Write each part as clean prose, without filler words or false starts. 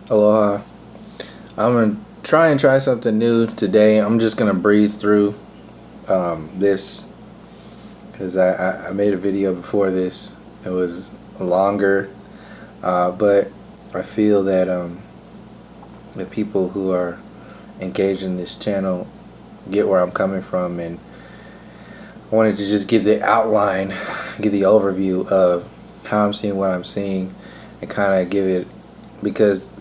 Aloha. I'm gonna try something new today. I'm just gonna breeze through this because I made a video before this. It was longer, but I feel that the people who are engaged in this channel get where I'm coming from, and I wanted to just give the outline, give the overview of how I'm seeing what I'm seeing, and kind of give it, because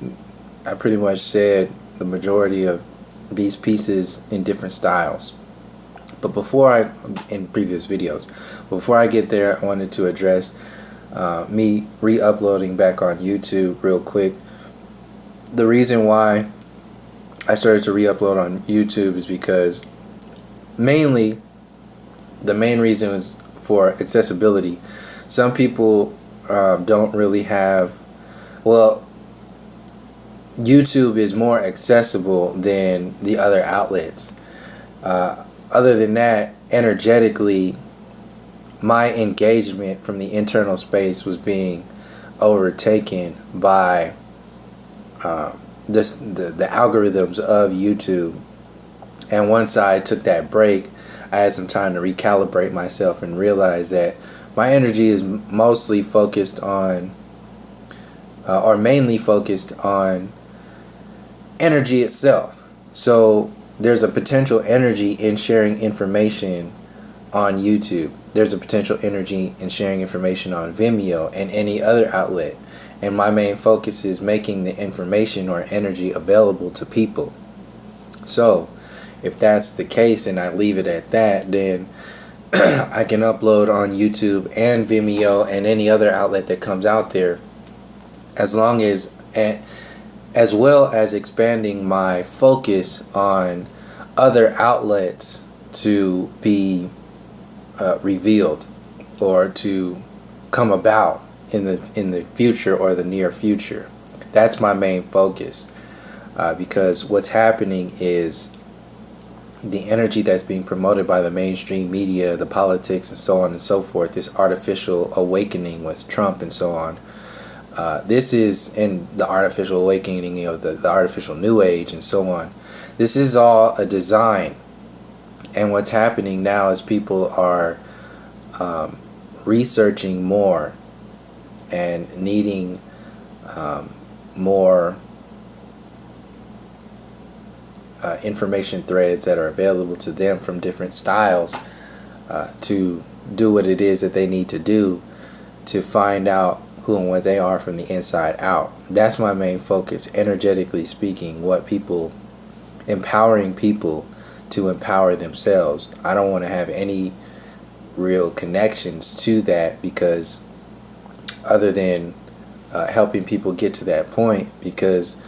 I pretty much said the majority of these pieces in different styles. But in previous videos, before I get there, I wanted to address me re-uploading back on YouTube real quick. The reason why I started to re-upload on YouTube is because the main reason was for accessibility. Some people don't really have, well, YouTube is more accessible than the other outlets. Other than that, energetically, my engagement from the internal space was being overtaken by the algorithms of YouTube. And once I took that break, I had some time to recalibrate myself and realize that my energy is mostly focused on, or mainly focused on, energy itself. So there's a potential energy in sharing information on YouTube. There's a potential energy in sharing information on Vimeo and any other outlet. And my main focus is making the information or energy available to people. So if that's the case and I leave it at that, then I can upload on YouTube and Vimeo and any other outlet that comes out there, as well as expanding my focus on other outlets to be revealed or to come about in the future or the near future. That's my main focus, because what's happening is the energy that's being promoted by the mainstream media, the politics, and so on and so forth, this artificial awakening with Trump and so on. This is in the artificial awakening of the artificial new age and so on. This is all a design. And what's happening now is people are researching more and needing more information threads that are available to them from different styles to do what it is that they need to do to find out who and what they are from the inside out. That's my main focus, energetically speaking, empowering people to empower themselves. I don't want to have any real connections to that, because other than helping people get to that point, because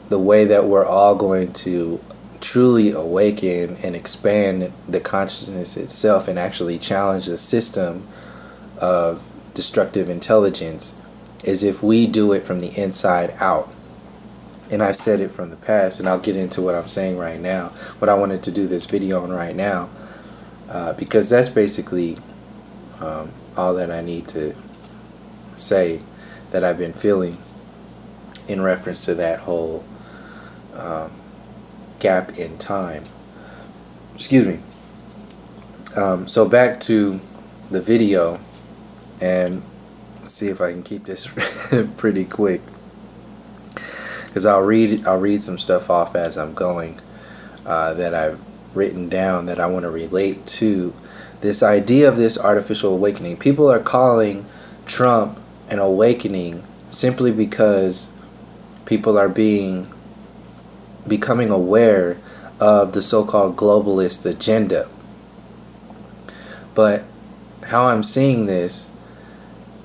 the way that we're all going to truly awaken and expand the consciousness itself and actually challenge the system of destructive intelligence is if we do it from the inside out. And I've said it from the past, and I'll get into what I'm saying right now, what I wanted to do this video on right now, because that's basically all that I need to say that I've been feeling in reference to that whole gap in time. Excuse me. So back to the video, and see if I can keep this pretty quick, because I'll read some stuff off as I'm going that I've written down that I want to relate to this idea of this artificial awakening. People are calling Trump an awakening simply because people are becoming aware of the so-called globalist agenda. But how I'm seeing this,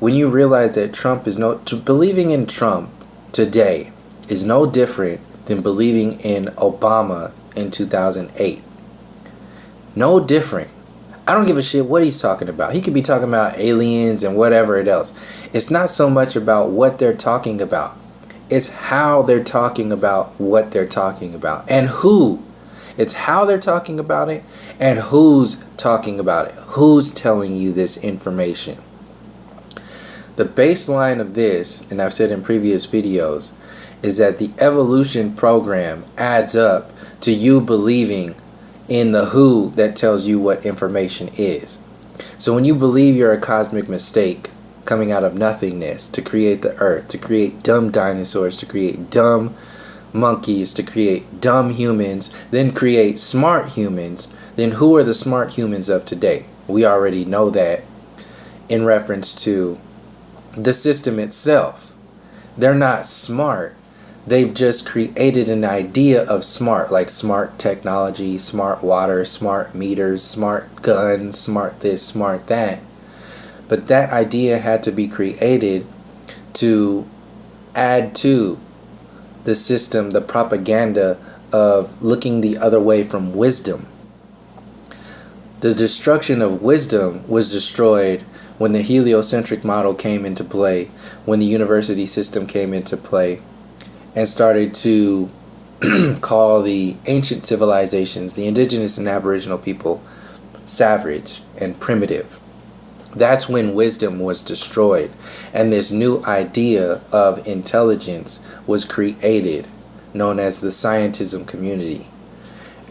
when you realize that believing in Trump today is no different than believing in Obama in 2008. No different. I don't give a shit what he's talking about. He could be talking about aliens and whatever else. It's not so much about what they're talking about. It's how they're talking about what they're talking about and who. It's how they're talking about it and who's talking about it. Who's telling you this information. The baseline of this, and I've said in previous videos, is that the evolution program adds up to you believing in the who that tells you what information is. So when you believe you're a cosmic mistake coming out of nothingness to create the earth, to create dumb dinosaurs, to create dumb monkeys, to create dumb humans, then create smart humans, then who are the smart humans of today? We already know that in reference to the system itself. They're not smart. They've just created an idea of smart, like smart technology, smart water, smart meters, smart guns, smart this, smart that. But that idea had to be created to add to the system, the propaganda of looking the other way from wisdom. The destruction of wisdom was destroyed when the heliocentric model came into play, when the university system came into play, and started to call the ancient civilizations, the indigenous and aboriginal people, savage and primitive. That's when wisdom was destroyed, and this new idea of intelligence was created, known as the scientism community.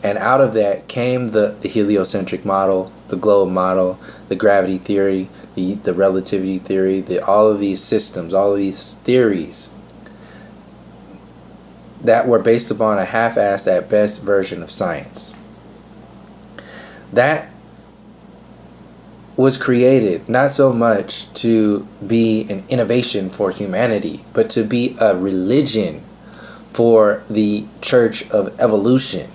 And out of that came the heliocentric model, the globe model, the gravity theory, the relativity theory, all of these systems, all of these theories that were based upon a half-assed at best version of science. That was created not so much to be an innovation for humanity, but to be a religion for the Church of Evolution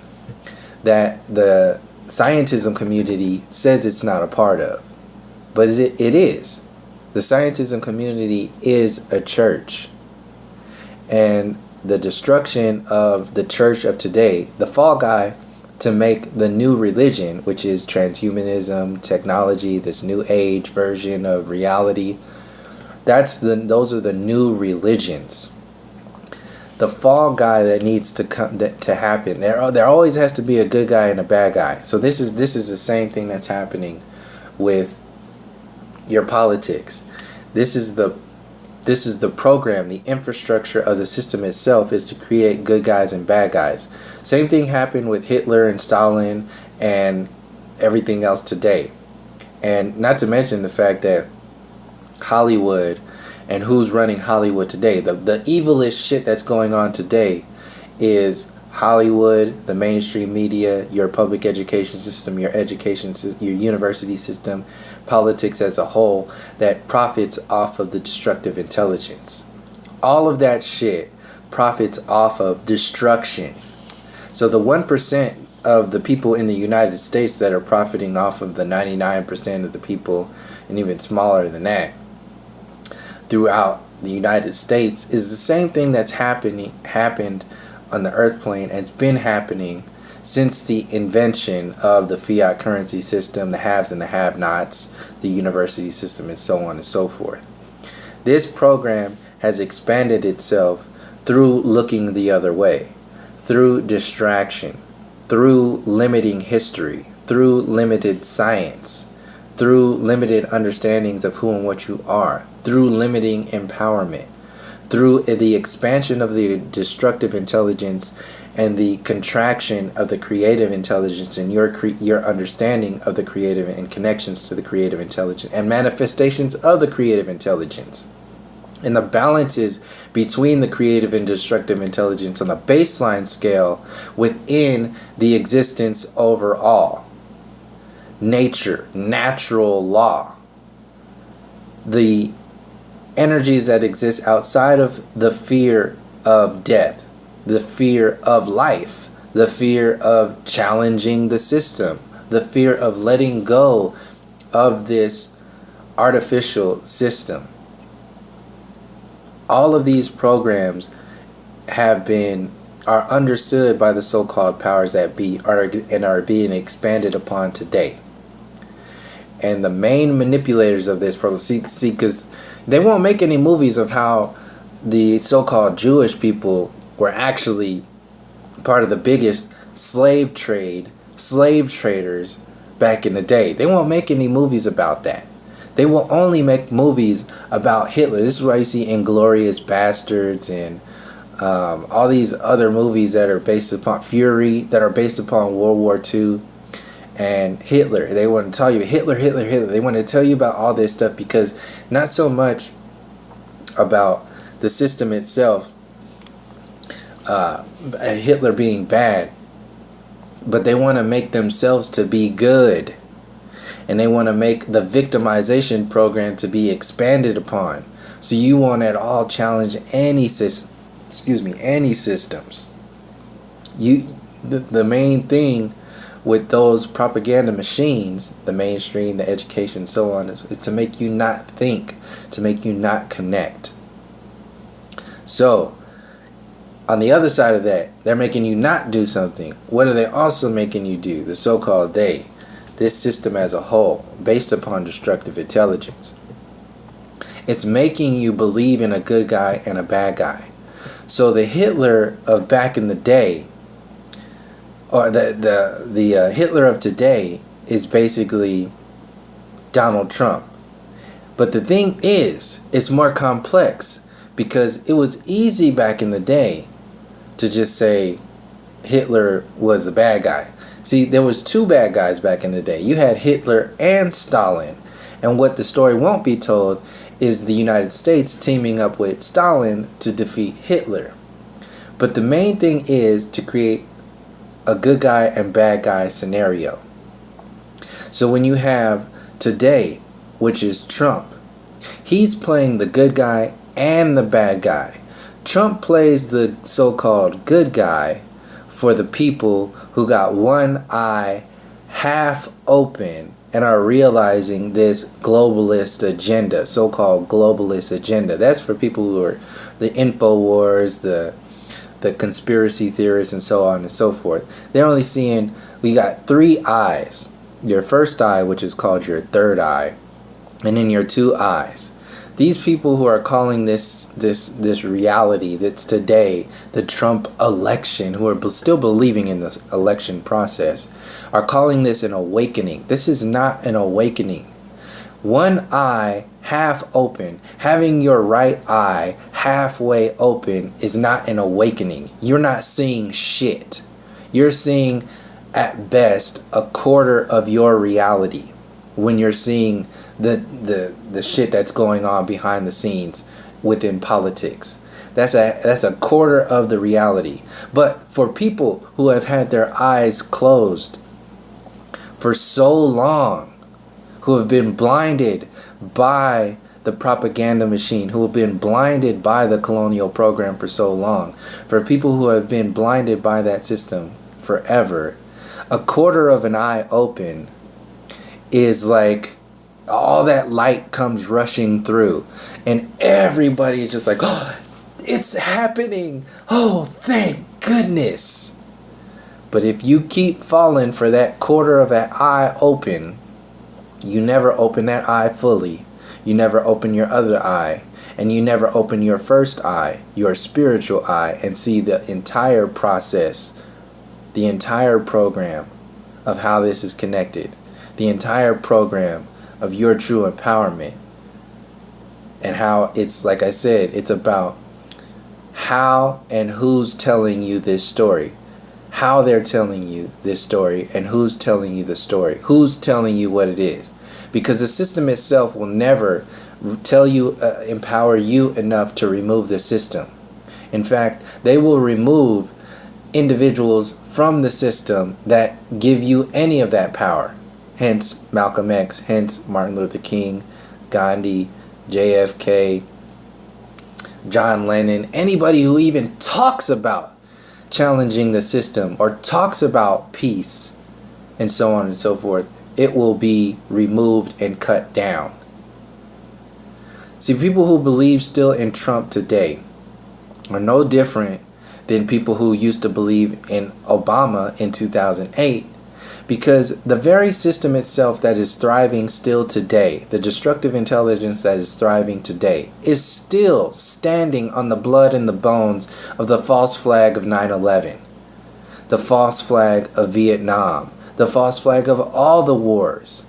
that the scientism community says it's not a part of. But it is. The scientism community is a church. And the destruction of the church of today, the fall guy to make the new religion, which is transhumanism, technology, this new age version of reality, those are the new religions. The fall guy that needs to come to happen. There always has to be a good guy and a bad guy. So this is the same thing that's happening with your politics. This is the program, the infrastructure of the system itself is to create good guys and bad guys. Same thing happened with Hitler and Stalin and everything else today. And not to mention the fact that Hollywood and who's running Hollywood today. The evilest shit that's going on today is Hollywood, the mainstream media, your public education system, your university system, politics as a whole, that profits off of the destructive intelligence. All of that shit profits off of destruction. So the 1% of the people in the United States that are profiting off of the 99% of the people, and even smaller than that, throughout the United States, is the same thing that's happened on the earth plane, and it's been happening since the invention of the fiat currency system, the haves and the have-nots, the university system, and so on and so forth. This program has expanded itself through looking the other way, through distraction, through limiting history, through limited science, through limited understandings of who and what you are, through limiting empowerment, through the expansion of the destructive intelligence and the contraction of the creative intelligence and your understanding of the creative and connections to the creative intelligence and manifestations of the creative intelligence. And the balances between the creative and destructive intelligence on the baseline scale within the existence overall. Nature, natural law. The energies that exist outside of the fear of death, the fear of life, the fear of challenging the system, the fear of letting go of this artificial system. All of these programs are understood by the so-called powers that be and are being expanded upon today. And the main manipulators of this program, see, because they won't make any movies of how the so-called Jewish people were actually part of the biggest slave traders back in the day. They won't make any movies about that. They will only make movies about Hitler. This is why you see Inglourious Bastards and all these other movies that are based upon Fury, that are based upon World War II and Hitler. They want to tell you Hitler. They want to tell you about all this stuff, because not so much about the system itself, Hitler being bad, but they want to make themselves to be good. And they want to make the victimization program to be expanded upon. So you want at all challenge any system. Any systems. The main thing with those propaganda machines, the mainstream, the education, so on, is to make you not think, to make you not connect. So, on the other side of that, they're making you not do something. What are they also making you do? The so-called they. This system as a whole, based upon destructive intelligence. It's making you believe in a good guy and a bad guy. So the Hitler of back in the day, or the Hitler of today, is basically Donald Trump. But the thing is, it's more complex, because it was easy back in the day to just say Hitler was a bad guy. See, there was two bad guys back in the day. You had Hitler and Stalin. And what the story won't be told is the United States teaming up with Stalin to defeat Hitler. But the main thing is to create a good guy and bad guy scenario. So when you have today, which is Trump, he's playing the good guy and the bad guy. Trump plays the so-called good guy for the people who got one eye half open and are realizing this globalist agenda, so-called globalist agenda. That's for people who are the InfoWars, the conspiracy theorists, and so on and so forth. They're only seeing, we got three eyes. Your first eye, which is called your third eye, and then your two eyes. These people who are calling this reality that's today, the Trump election, who are still believing in this election process, are calling this an awakening. This is not an awakening. One eye half open, having your right eye halfway open, is not an awakening. You're not seeing shit. You're seeing, at best, a quarter of your reality when you're seeing the shit that's going on behind the scenes within politics. That's a quarter of the reality. But for people who have had their eyes closed for so long, who have been blinded by the propaganda machine, who have been blinded by the colonial program for so long, for people who have been blinded by that system forever, a quarter of an eye open is like all that light comes rushing through, and everybody is just like, oh, it's happening. Oh, thank goodness. But if you keep falling for that quarter of an eye open, you never open that eye fully. You never open your other eye, and you never open your first eye, your spiritual eye, and see the entire process, the entire program of how this is connected, the entire program of your true empowerment, and how it's, like I said, it's about how and who's telling you this story, how they're telling you this story, and who's telling you the story, who's telling you what it is. Because the system itself will never tell you, empower you enough to remove the system. In fact, they will remove individuals from the system that give you any of that power. Hence Malcolm X, hence Martin Luther King, Gandhi, JFK, John Lennon, anybody who even talks about challenging the system or talks about peace and so on and so forth, it will be removed and cut down. See, people who believe still in Trump today are no different than people who used to believe in Obama in 2008, because the very system itself that is thriving still today, the destructive intelligence that is thriving today, is still standing on the blood and the bones of the false flag of 9/11, the false flag of Vietnam, the false flag of all the wars.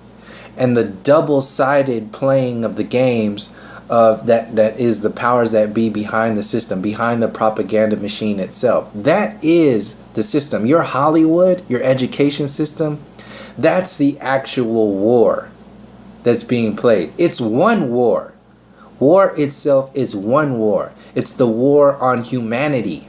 and the double-sided playing of the games of that is the powers that be behind the system, behind the propaganda machine itself. That is the system. Your Hollywood, your education system, that's the actual war that's being played. It's one war. War itself is one war. It's the war on humanity.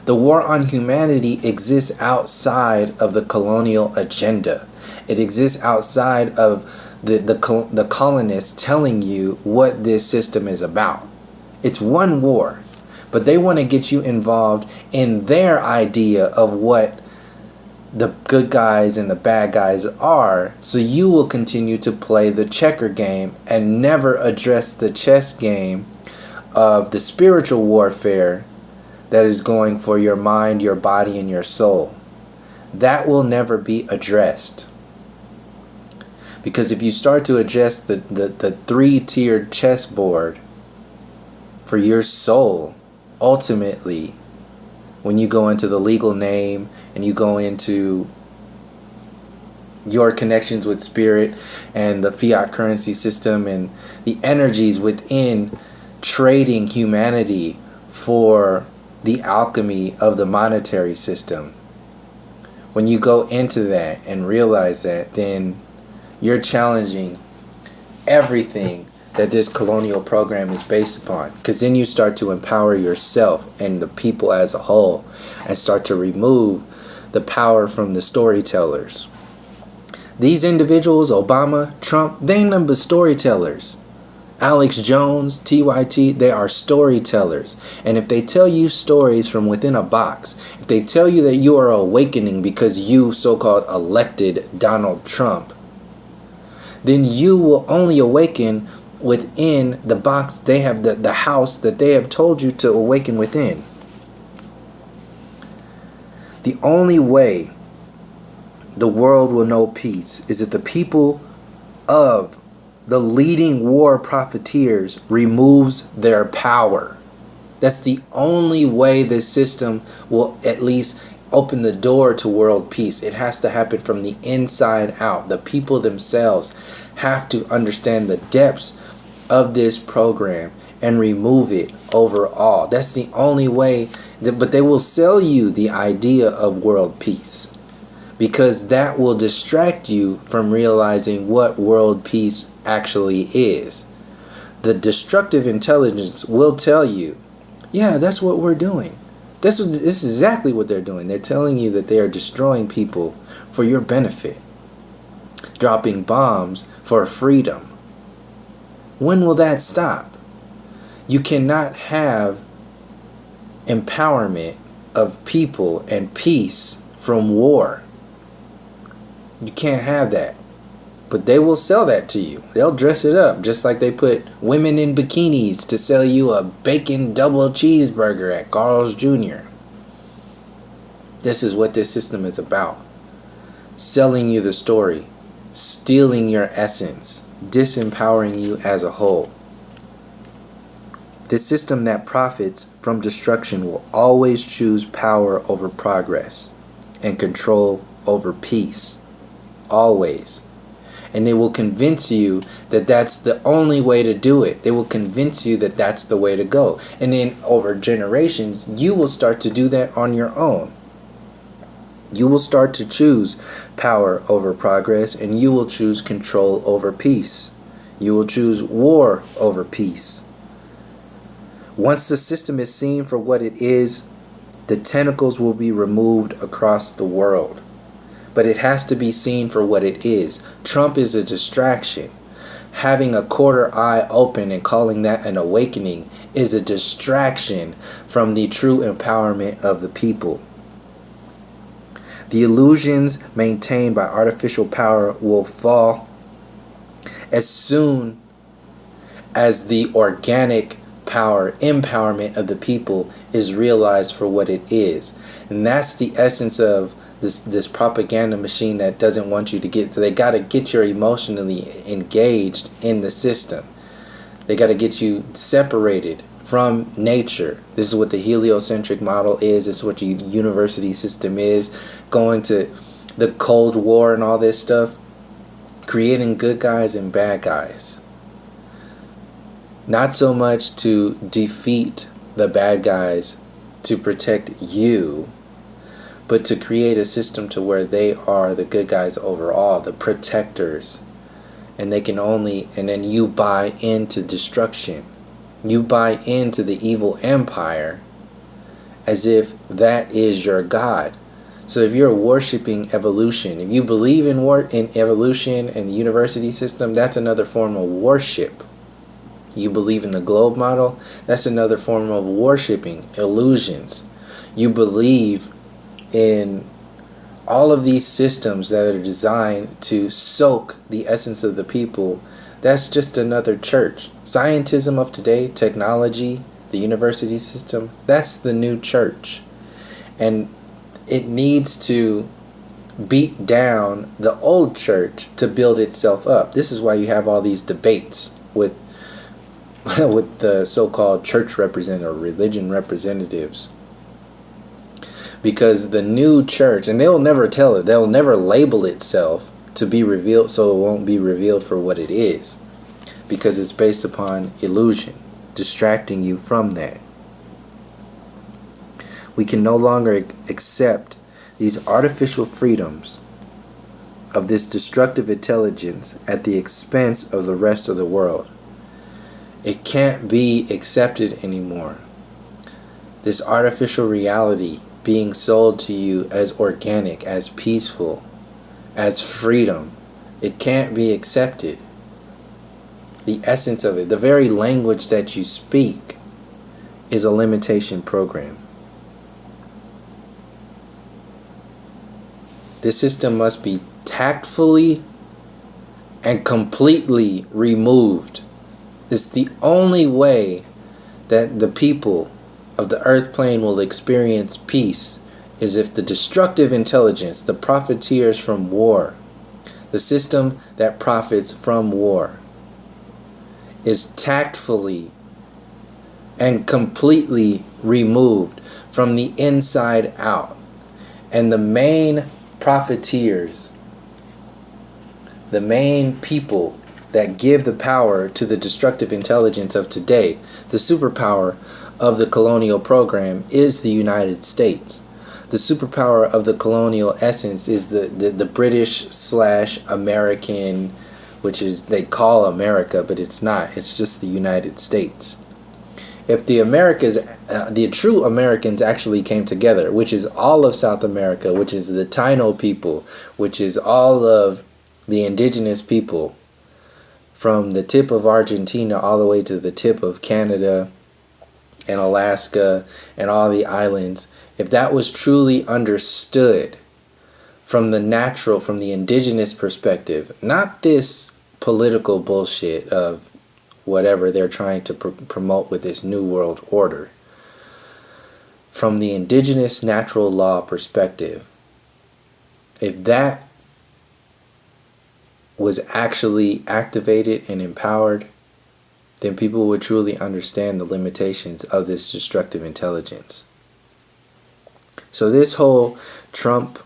The war on humanity exists outside of the colonial agenda. It exists outside of the colonists telling you what this system is about. It's one war. But they want to get you involved in their idea of what the good guys and the bad guys are, so you will continue to play the checker game and never address the chess game of the spiritual warfare that is going for your mind, your body, and your soul. That will never be addressed. Because if you start to address the three-tiered chessboard for your soul, ultimately, when you go into the legal name and you go into your connections with spirit and the fiat currency system and the energies within trading humanity for the alchemy of the monetary system, when you go into that and realize that, then you're challenging everything that this colonial program is based upon. Because then you start to empower yourself and the people as a whole and start to remove the power from the storytellers. These individuals, Obama, Trump, they ain't nothing but storytellers. Alex Jones, TYT, they are storytellers. And if they tell you stories from within a box, if they tell you that you are awakening because you so-called elected Donald Trump, then you will only awaken within the box they have, the house that they have told you to awaken within. The only way the world will know peace is if the people of the leading war profiteers removes their power. That's the only way this system will at least open the door to world peace. It has to happen from the inside out. The people themselves have to understand the depths of this program and remove it overall. That's the only way. But they will sell you the idea of world peace, because that will distract you from realizing what world peace actually is. The destructive intelligence will tell you, yeah, that's what we're doing. This is exactly what they're doing. They're telling you that they are destroying people for your benefit, dropping bombs for freedom. When will that stop? You cannot have empowerment of people and peace from war. You can't have that. But they will sell that to you. They'll dress it up just like they put women in bikinis to sell you a bacon double cheeseburger at Carl's Jr. This is what this system is about. Selling you the story, stealing your essence, disempowering you as a whole. The system that profits from destruction will always choose power over progress and control over peace. Always. And they will convince you that that's the only way to do it. They will convince you that that's the way to go. And then over generations, you will start to do that on your own. You will start to choose power over progress, and you will choose control over peace. You will choose war over peace. Once the system is seen for what it is, the tentacles will be removed across the world. But it has to be seen for what it is. Trump is a distraction. Having a quarter eye open and calling that an awakening is a distraction from the true empowerment of the people. The illusions maintained by artificial power will fall as soon as the organic power, empowerment of the people is realized for what it is. And that's the essence of this propaganda machine that doesn't want you to get. So they got to get you emotionally engaged in the system. They got to get you separated from nature. This is what the heliocentric model is. This is what the university system is. Going to the Cold War and all this stuff. creating good guys and bad guys. Not so much to defeat the bad guys to protect you, but to create a system to where they are the good guys overall, the protectors. And they can only, and then you buy into destruction. You buy into the evil empire as if that is your God. So if you're worshiping evolution, if you believe in evolution and the university system, that's another form of worship. You believe in the globe model, that's another form of worshiping illusions. You believe in all of these systems that are designed to soak the essence of the people. That's just another church. Scientism of today, technology, the university system, that's the new church. And it needs to beat down the old church to build itself up. This is why you have all these debates with with the so-called church representative, religion representatives. Because the new church, and they'll never tell it, they'll never label itself to be revealed, so it won't be revealed for what it is. Because it's based upon illusion, distracting you from that. We can no longer accept these artificial freedoms of this destructive intelligence at the expense of the rest of the world. It can't be accepted anymore. This artificial reality being sold to you as organic, as peaceful, as freedom, it can't be accepted. The essence of it, the very language that you speak, is a limitation program. This system must be tactfully and completely removed. It's the only way that the people of the earth plane will experience peace, is if the destructive intelligence, the profiteers from war, the system that profits from war, is tactfully and completely removed from the inside out. And the main profiteers, the main people that give the power to the destructive intelligence of today, the superpower of the colonial program, is the United States. The superpower of the colonial essence is the British / American, which is, they call America, but it's not. It's just the United States. If the Americas, the true Americans actually came together, which is all of South America, which is the Taino people, which is all of the indigenous people, from the tip of Argentina all the way to the tip of Canada and Alaska and all the islands, if that was truly understood from the natural, from the indigenous perspective, not this political bullshit of whatever they're trying to promote with this new world order, from the indigenous natural law perspective, if that was actually activated and empowered, then people would truly understand the limitations of this destructive intelligence. So this whole Trump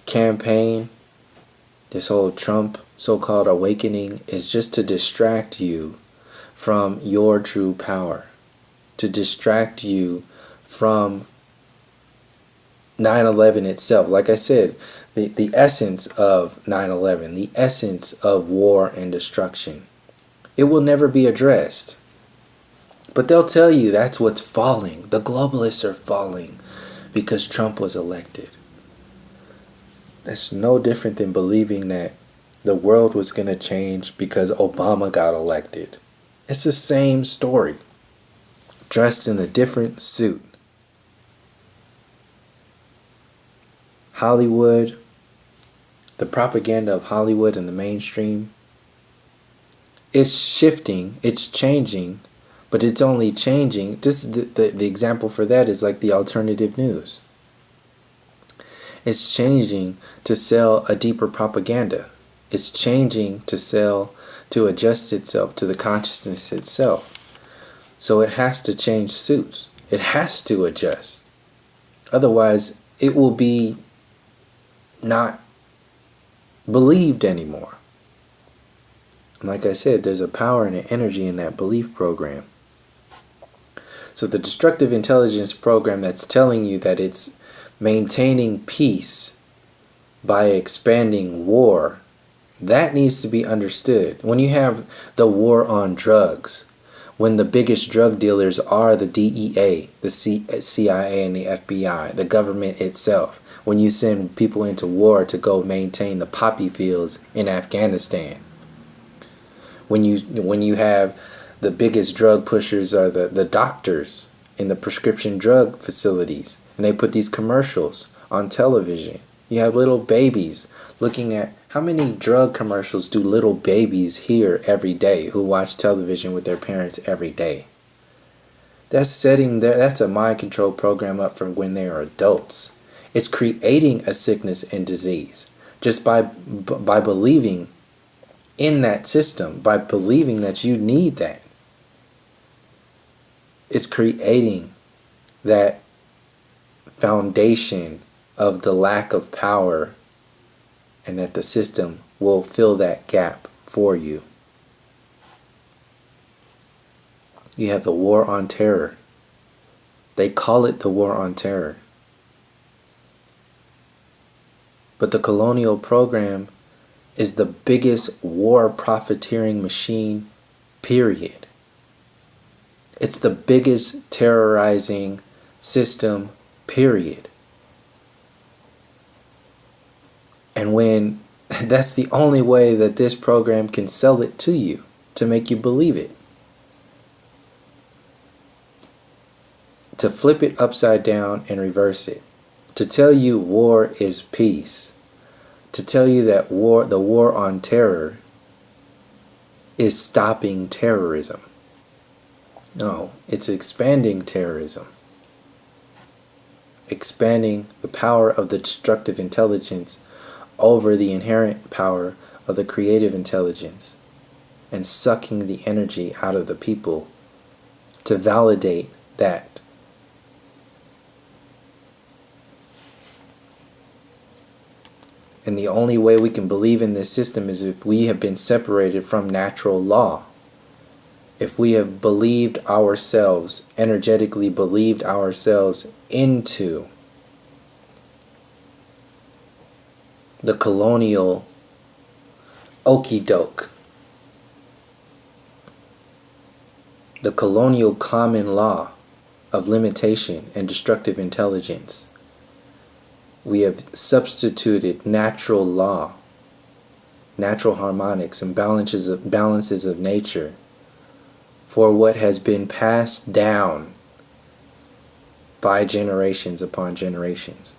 campaign, this whole Trump so-called awakening, is just to distract you from your true power, to distract you from 9/11 itself. Like I said, the essence of 9/11, the essence of war and destruction, it will never be addressed. But they'll tell you that's what's falling. The globalists are falling because Trump was elected. That's no different than believing that the world was going to change because Obama got elected. It's the same story, dressed in a different suit. Hollywood, the propaganda of Hollywood and the mainstream, it's shifting, it's changing, but it's only changing. Just the example for that is like the alternative news. It's changing to sell a deeper propaganda. It's changing to sell, to adjust itself to the consciousness itself. So it has to change suits. It has to adjust. Otherwise, it will be not believed anymore. And like I said, there's a power and an energy in that belief program. So the destructive intelligence program that's telling you that it's maintaining peace by expanding war, that needs to be understood. When you have the war on drugs, when the biggest drug dealers are the DEA, the CIA and the FBI, the government itself, when you send people into war to go maintain the poppy fields in Afghanistan, when you have the biggest drug pushers are the doctors in the prescription drug facilities, and they put these commercials on television. You have little babies looking at how many drug commercials do little babies hear every day who watch television with their parents every day. That's a mind control program up from when they are adults. It's creating a sickness and disease just by believing in that system, by believing that you need that. It's creating that foundation of the lack of power, and that the system will fill that gap for you. You have the war on terror. They call it the war on terror. But the colonial program is the biggest war profiteering machine, period. It's the biggest terrorizing system, period. And when that's the only way that this program can sell it to you, to make you believe it. To flip it upside down and reverse it. To tell you war is peace. To tell you that the war on terror is stopping terrorism. No, it's expanding terrorism. Expanding the power of the destructive intelligence over the inherent power of the creative intelligence, and sucking the energy out of the people to validate that. And the only way we can believe in this system is if we have been separated from natural law. If we have believed ourselves, energetically believed ourselves into the colonial okie doke, the colonial common law of limitation and destructive intelligence. We have substituted natural law, natural harmonics and balances of nature for what has been passed down by generations upon generations.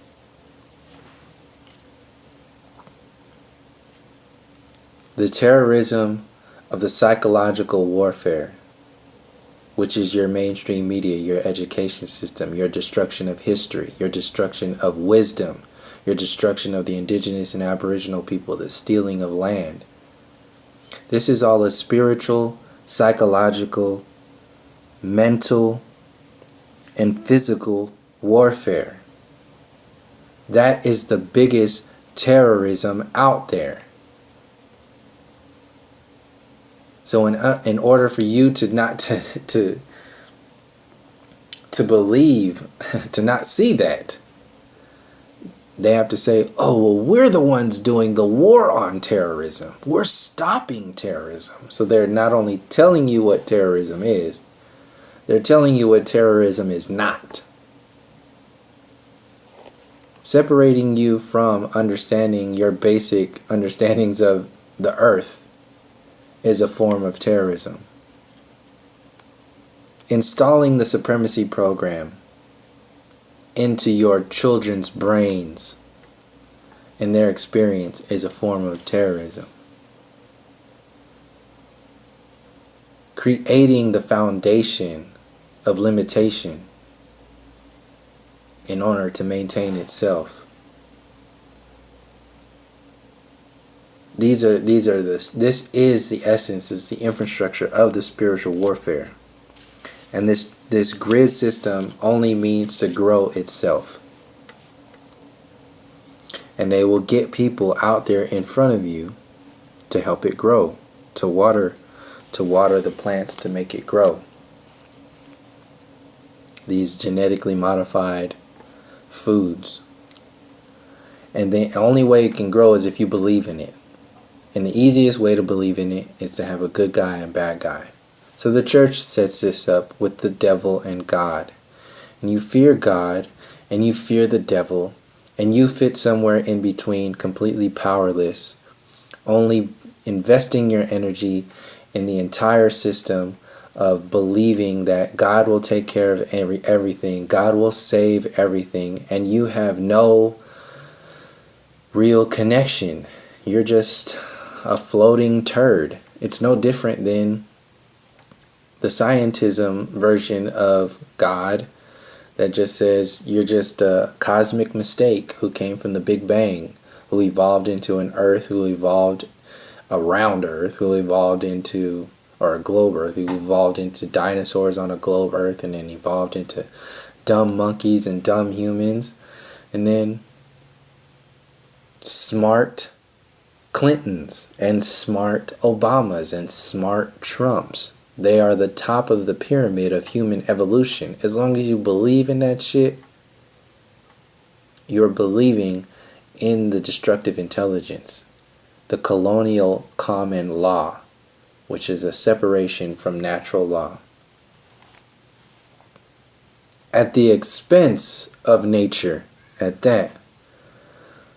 The terrorism of the psychological warfare, which is your mainstream media, your education system, your destruction of history, your destruction of wisdom, your destruction of the indigenous and aboriginal people, the stealing of land. This is all a spiritual, psychological, mental, and physical warfare. That is the biggest terrorism out there. So in order for you to not to believe, to not see that, they have to say, oh, well, we're the ones doing the war on terrorism. We're stopping terrorism. So they're not only telling you what terrorism is, they're telling you what terrorism is not. Separating you from understanding your basic understandings of the earth is a form of terrorism. Installing the supremacy program into your children's brains and their experience is a form of terrorism. Creating the foundation of limitation in order to maintain itself. This is the essence, is the infrastructure of the spiritual warfare. And this grid system only means to grow itself. And they will get people out there in front of you to help it grow, to water the plants to make it grow. These genetically modified foods. And the only way it can grow is if you believe in it. And the easiest way to believe in it is to have a good guy and bad guy. So the church sets this up with the devil and God. And you fear God and you fear the devil, and you fit somewhere in between, completely powerless, only investing your energy in the entire system of believing that God will take care of everything, God will save everything, and you have no real connection. You're just a floating turd. It's no different than the scientism version of God that just says you're just a cosmic mistake who came from the Big Bang, who evolved into an Earth, who evolved around Earth, who evolved into, or a globe Earth, who evolved into dinosaurs on a globe Earth, and then evolved into dumb monkeys and dumb humans, and then smart Clintons and smart Obamas and smart Trumps. They are the top of the pyramid of human evolution. As long as you believe in that shit, you're believing in the destructive intelligence, the colonial common law, which is a separation from natural law, at the expense of nature at that.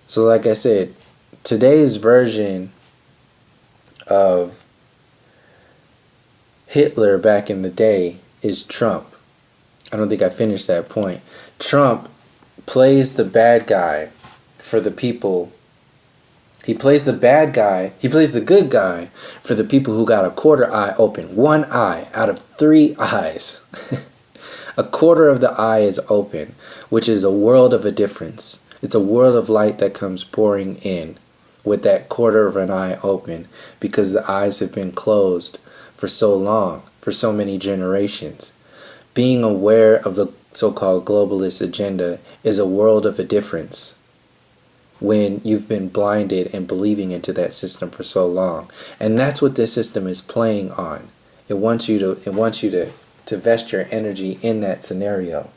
So like I said, today's version of Hitler back in the day is Trump. I don't think I finished that point. Trump plays the bad guy for the people. He plays the bad guy. He plays the good guy for the people who got a quarter eye open. One eye out of 3 eyes. A quarter of the eye is open, which is a world of a difference. It's a world of light that comes pouring in with that quarter of an eye open, because the eyes have been closed for so long, for so many generations. Being aware of the so-called globalist agenda is a world of a difference when you've been blinded and believing into that system for so long. And that's what this system is playing on. It wants you to vest your energy in that scenario.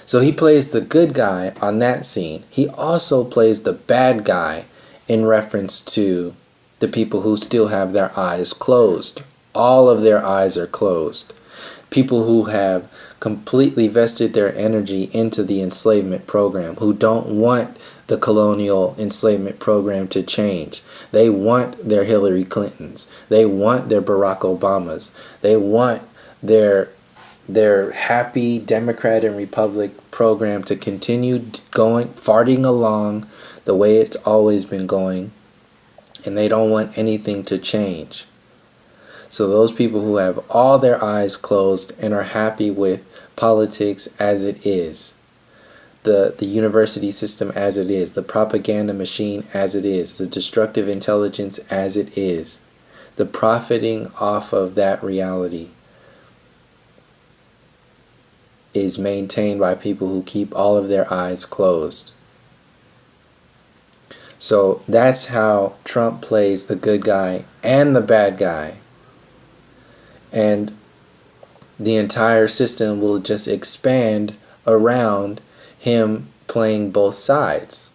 So he plays the good guy on that scene. He also plays the bad guy in reference to the people who still have their eyes closed. All of their eyes are closed. People who have completely vested their energy into the enslavement program, who don't want the colonial enslavement program to change. They want their Hillary Clintons. They want their Barack Obamas. They want their happy Democrat and Republic program to continue going, farting along the way it's always been going, and they don't want anything to change. So those people who have all their eyes closed and are happy with politics as it is, the university system as it is, the propaganda machine as it is, the destructive intelligence as it is, the profiting off of that reality is maintained by people who keep all of their eyes closed. So that's how Trump plays the good guy and the bad guy. And the entire system will just expand around him playing both sides.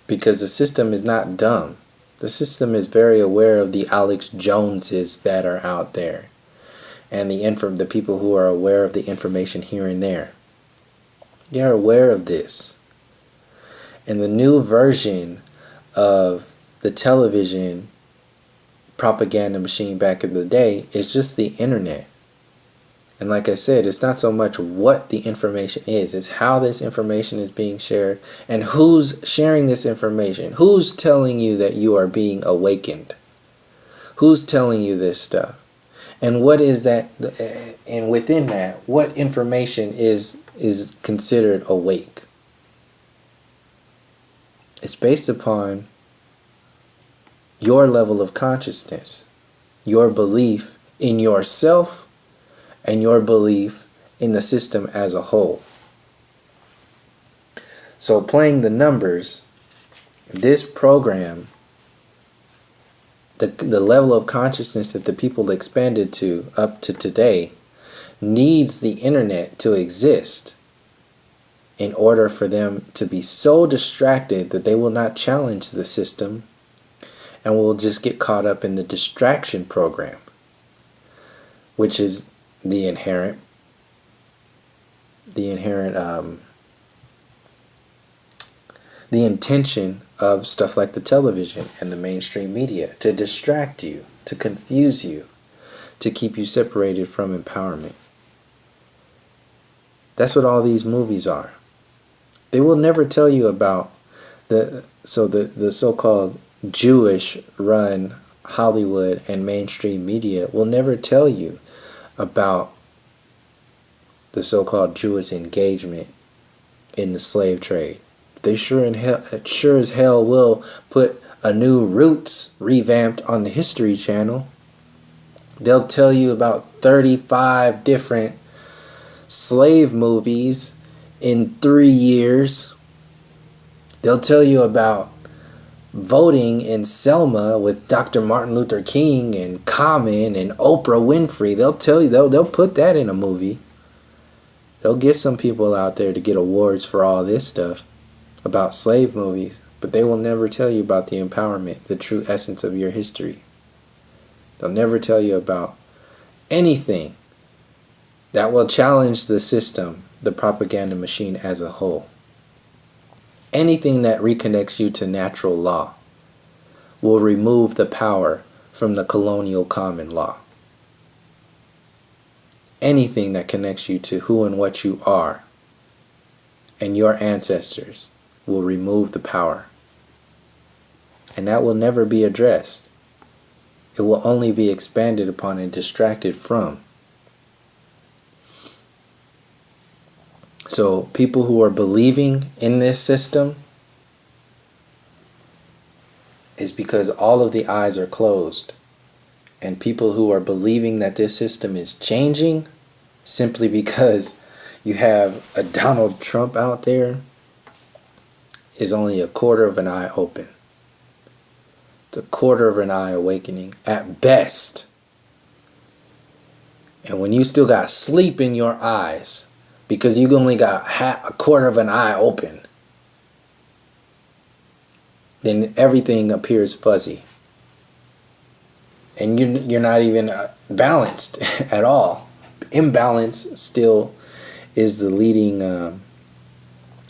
Because the system is not dumb. The system is very aware of the Alex Joneses that are out there, and the people who are aware of the information here and there. They are aware of this. And the new version of the television propaganda machine back in the day is just the internet. And like I said, it's not so much what the information is, it's how this information is being shared and who's sharing this information. Who's telling you that you are being awakened? Who's telling you this stuff? And what is that? And within that, what information is considered awake? It's based upon your level of consciousness, your belief in yourself, and your belief in the system as a whole. So playing the numbers, this program, the level of consciousness that the people expanded to up to today needs the internet to exist in order for them to be so distracted that they will not challenge the system and will just get caught up in the distraction program, which is the inherent the intention of stuff like the television and the mainstream media, to distract you, to confuse you, to keep you separated from empowerment. That's what all these movies are. They will never tell you about the so-called Jewish run Hollywood and mainstream media will never tell you about the so-called Jewish engagement in the slave trade. They sure as hell will put a new Roots revamped on the History Channel. They'll tell you about 35 different slave movies in 3 years. They'll tell you about voting in Selma with Dr. Martin Luther King and Common and Oprah Winfrey. They'll tell you, they'll put that in a movie. They'll get some people out there to get awards for all this stuff about slave movies, but they will never tell you about the empowerment, the true essence of your history. They'll never tell you about anything that will challenge the system, the propaganda machine as a whole. Anything that reconnects you to natural law will remove the power from the colonial common law. Anything that connects you to who and what you are and your ancestors will remove the power. And that will never be addressed. It will only be expanded upon and distracted from. So people who are believing in this system is because all of the eyes are closed. And people who are believing that this system is changing simply because you have a Donald Trump out there is only a quarter of an eye open. It's a quarter of an eye awakening at best. And when you still got sleep in your eyes because you only got a quarter of an eye open, then everything appears fuzzy. And you're not even balanced at all. Imbalance still is the leading,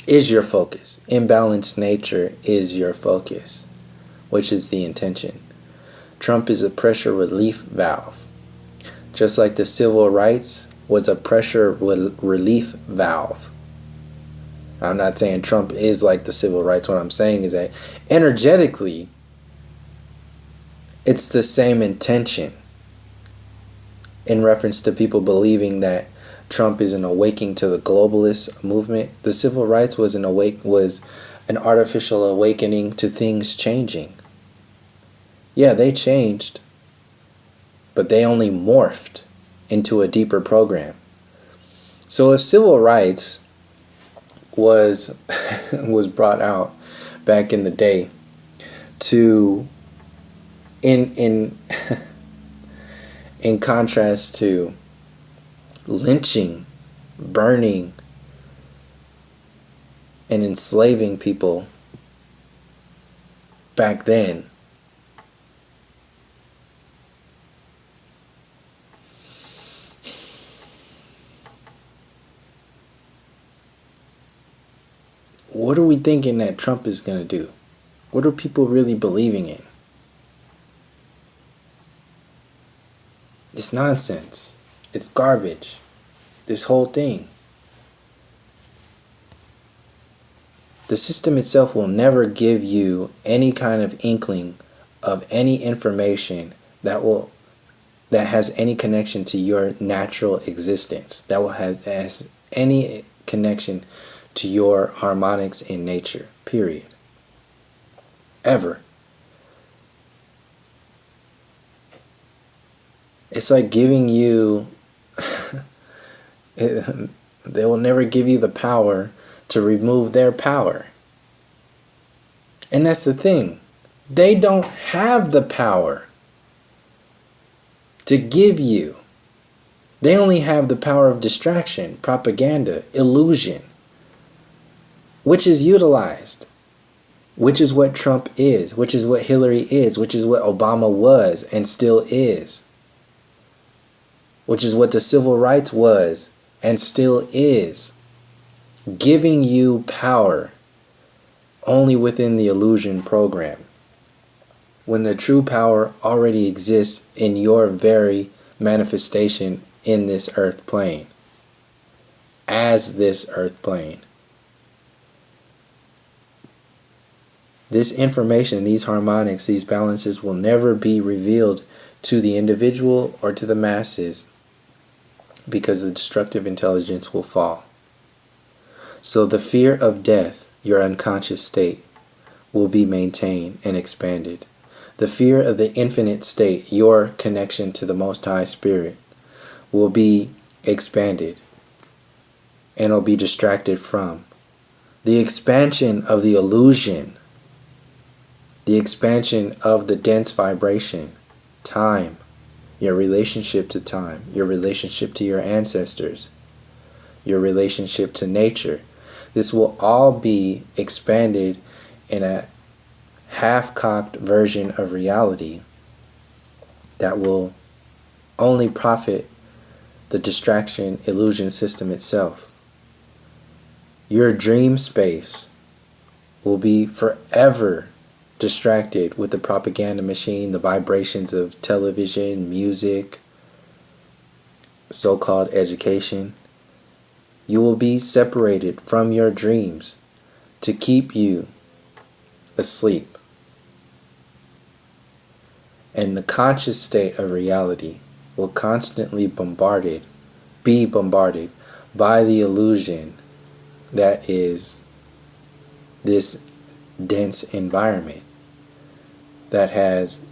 is your focus. Imbalanced nature is your focus, which is the intention. Trump is a pressure relief valve. Just like the civil rights was a pressure relief valve. I'm not saying Trump is like the civil rights. What I'm saying is that energetically, it's the same intention in reference to people believing that Trump is an awakening to the globalist movement. The civil rights was an artificial awakening to things changing. Yeah, they changed, but they only morphed into a deeper program. So if civil rights was was brought out back in the day to in contrast to lynching, burning, and enslaving people back then, what are we thinking that Trump is going to do? What are people really believing in? It's nonsense. It's garbage. This whole thing. The system itself will never give you any kind of inkling of any information that has any connection to your natural existence. That has any connection to your harmonics in nature. Period. Ever. It's like giving you, they will never give you the power to remove their power. And that's the thing. They don't have the power to give you. They only have the power of distraction, propaganda, illusion, which is utilized, which is what Trump is, which is what Hillary is, which is what Obama was and still is, which is what the civil rights was and still is, giving you power only within the illusion program, when the true power already exists in your very manifestation in this earth plane, as this earth plane. This information, these harmonics, these balances will never be revealed to the individual or to the masses, because the destructive intelligence will fall. So the fear of death, your unconscious state, will be maintained and expanded. The fear of the infinite state, your connection to the Most High Spirit, will be expanded and will be distracted from. The expansion of the illusion, the expansion of the dense vibration, time, your relationship to time, your relationship to your ancestors, your relationship to nature. This will all be expanded in a half-cocked version of reality that will only profit the distraction illusion system itself. Your dream space will be forever distracted with the propaganda machine, the vibrations of television, music, so-called education. You will be separated from your dreams to keep you asleep. And the conscious state of reality will constantly be bombarded by the illusion that is this dense environment that has,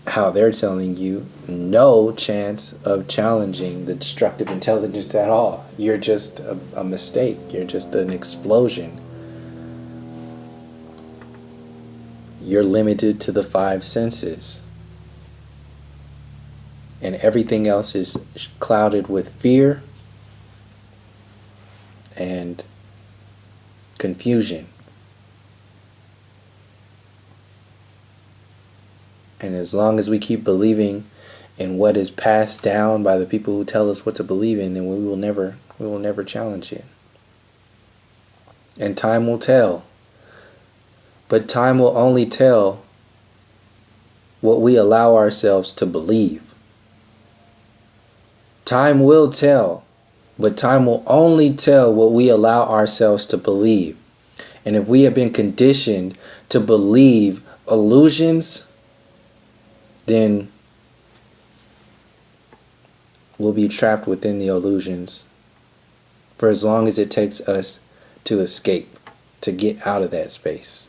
how they're telling you, no chance of challenging the destructive intelligence at all. You're just a mistake. You're just an explosion. You're limited to the 5 senses. And everything else is clouded with fear and confusion. And as long as we keep believing in what is passed down by the people who tell us what to believe in, then we will never challenge it. And time will tell. But time will only tell what we allow ourselves to believe. Time will tell, but time will only tell what we allow ourselves to believe. And if we have been conditioned to believe illusions, then we'll be trapped within the illusions for as long as it takes us to escape, to get out of that space,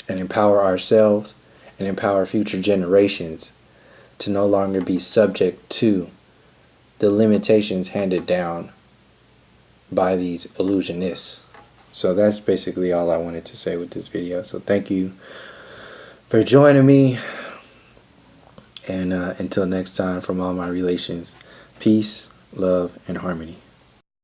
and empower ourselves and empower future generations to no longer be subject to the limitations handed down by these illusionists. So that's basically all I wanted to say with this video. So thank you for joining me. And until next time, from all my relations, peace, love, and harmony.